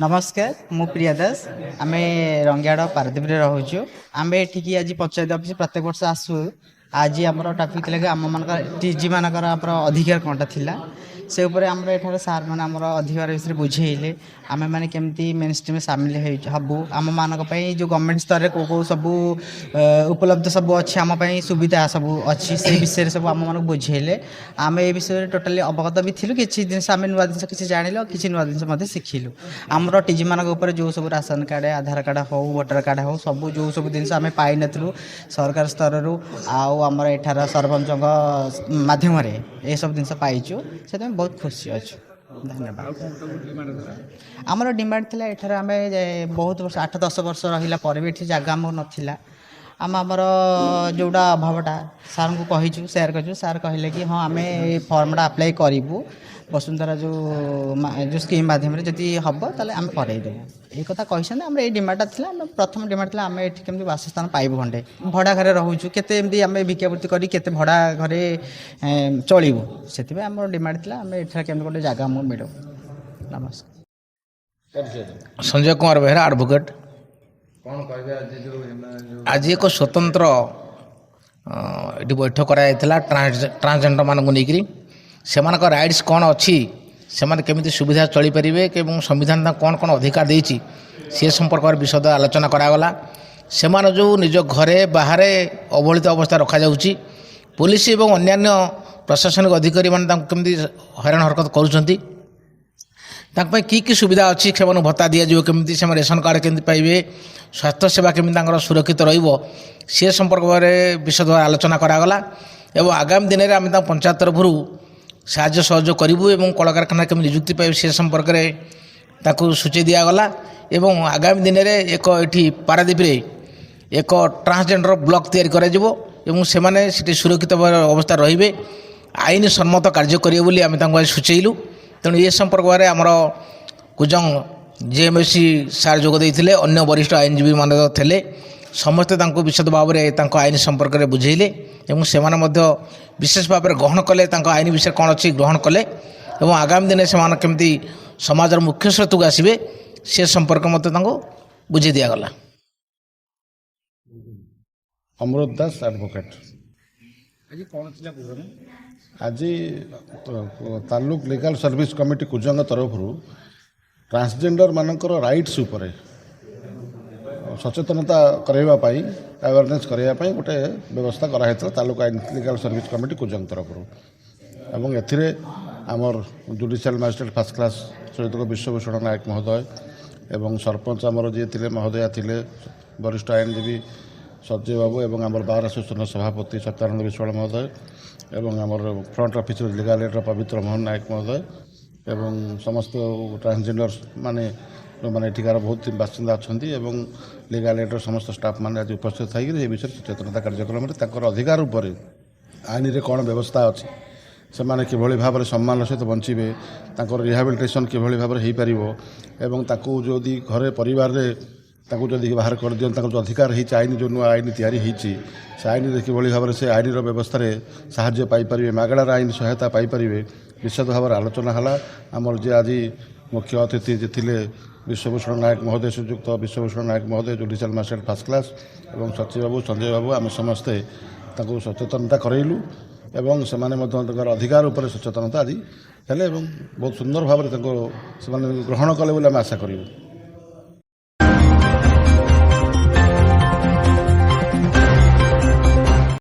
नमस्कार मु प्रिया दास आम रंगियाड़ पारदीप रोचु आम ये आज पंचायत ऑफिस प्रत्येक वर्ष आसू आज आम टॉपिक थी आम मान टीजी मानकर अधिकार कौनटा थिला से उपर आम एठार सार मैंने आम अधिकार विषय बुझेले आम मैंने केमती मेन स्ट्रीम सामिल हबू आम मान जो गवर्नमेंट स्तर में कौ सब उपलब्ध सब अच्छी आम सुविधा सब अच्छी से विषय सब आम मान बुझेले आम ए विषय टोटाली अवगत भी थी किसी जिन आम नुआ जिन किसी जानिल किसी नुआ जिन शिखिलु आमर टीजी मान जो सब राशन कार्ड आधार कार्ड हो वोटर कार्ड हो सब जो सब जिन आम पाई नथिलु सरकार स्तर रु आमर एठार सरपंच माध्यम ये सब जिन पाइचु से बहुत खुशी अच्छे धन्यवाद। आमर डिमांड थी एठार आम बहुत वर्ष 8-10 वर्ष रहा पर भी जगह आम नाला आम आमर जोड़ा अभावटा सार को कहीचु सेयार कर सार कहले कि हाँ आम फर्मटा अप्लाई करूँ वसुंधरा जो स्कीम माध्यम जदि हम ताले आम करदेबू ये कथा कही आम ये डिमांडटा था प्रथम डिमांड था आम ये केमती बासस्थान पाइबू खंडे भड़ा घरे रोचु केते आम भिक्षावृत्ति करी केते भड़ा घरे चलू से आम डिमांड था आम एठार केमती गोटे जगह आमको मिलू। नमस्कार। संजय कुमार बेहरा एडवोकेट आज एक स्वतंत्र ये बैठक कराइला ट्रांसजेंडर मानक नहीं से राइट्स कौन अच्छी से केमी सुविधा चली पारे संविधान कौन कौन अधिकार देती से संपर्क में विशद आलोचना करागला से जो निज घरे बाहर अवहेलित अवस्था रखा जाउची पुलिस और अन्यान्य प्रशासनिक अधिकारी मानते हैरान हरकत करुँच कि सुविधा अच्छी से भत्ता दिज्व केमी से रेशन कार्ड केमी पाइबे स्वास्थ्य सेवा केमी सुरक्षित रे संपर्क में विशद आलोचना करागला एवं आगामी दिन में आम पंचायत तरफ साहाय्य सहयोग करूँ कल कारखाना केमी निजुक्ति पाइबे से संपर्क में सूची दिगला एवं आगामी दिन में एक ये पारादीप एक ट्रांसजेंडर ब्लॉक तैयारी से सुरक्षित अवस्था रे आईन सम्मत कार्य करेंगे आम सूचेलु तेणु ये संपर्क में आमर कुजंग जेएमसी सार जोगदे अन्य वरिष्ठ आईनजीवी मान थे समस्ते विशद भाव में आईन संपर्क में बुझेले और से विशेष भाव में ग्रहण कले आईन विषय कौन अच्छी ग्रहण कले और आगामी दिन से केमती समाज मुख्य स्रोत को आसवे से संपर्क मत बुझे दिगला। अमृत दास एडवोकेट आज taluk legal service committee Kujang तरफ ट्रांसजेंडर मानकर राइट्स उपर सचेतनता करवाई अवेयरनेस करने गोटे व्यवस्था कराई taluk legal service committee Kujang तरफ एवं एथिरे आमर जुडिशियल मजिस्ट्रेट फर्स्ट क्लास सहित विश्वभूषण नायक महोदय एवं सरपंच आमर जी थे महोदया थे वरिष्ठ आईनजीवी सज्जय बाबू एवं आमर बार एसोसिएशन सभापति सत्यानंद विश्वाल महोदय एवं आमर फ्रंट ऑफिस लीगल एड पवित्र मोहन नायक महोदय एवं समस्त ट्रांसजेंडर माने जो मैंने एठिकार बहुत बासिंदा अच्छा लीगल एड्र समस्त स्टाफ मैंने आज उपस्थित होकर विषय सचेतनता कार्यक्रम में अधिकार उपर आईन रे कौन व्यवस्था अच्छी से मैंने किभली भाव में सम्मान सहित बंचे रिहाबिलिटेशन किभली भाव में हो पार जदि घरे परिवार जदि बाहर कर दियन जो अधिकार होती आईन जो नुआ आईन तैयारी होती से आईन किभली भाव में से आईन व्यवस्था साहाय्य पाइपर मागणार आईन सहायता पाइपर विशद भाव में आलोचना है आमर जे आज मुख्य अतिथि जे थे विश्वभूषण नायक महोदय श्रीजुक्त विश्वभूषण नायक महोदय जुडिशियल मजिस्ट्रेट फर्स्ट क्लास एवं सचिव बाबू संजय बाबू आम समस्ते सचेतनता करैलु एवं से अधिकार उपर सचेतनता आज हेले बहुत सुंदर भाव में ग्रहण कले आशा करूँ।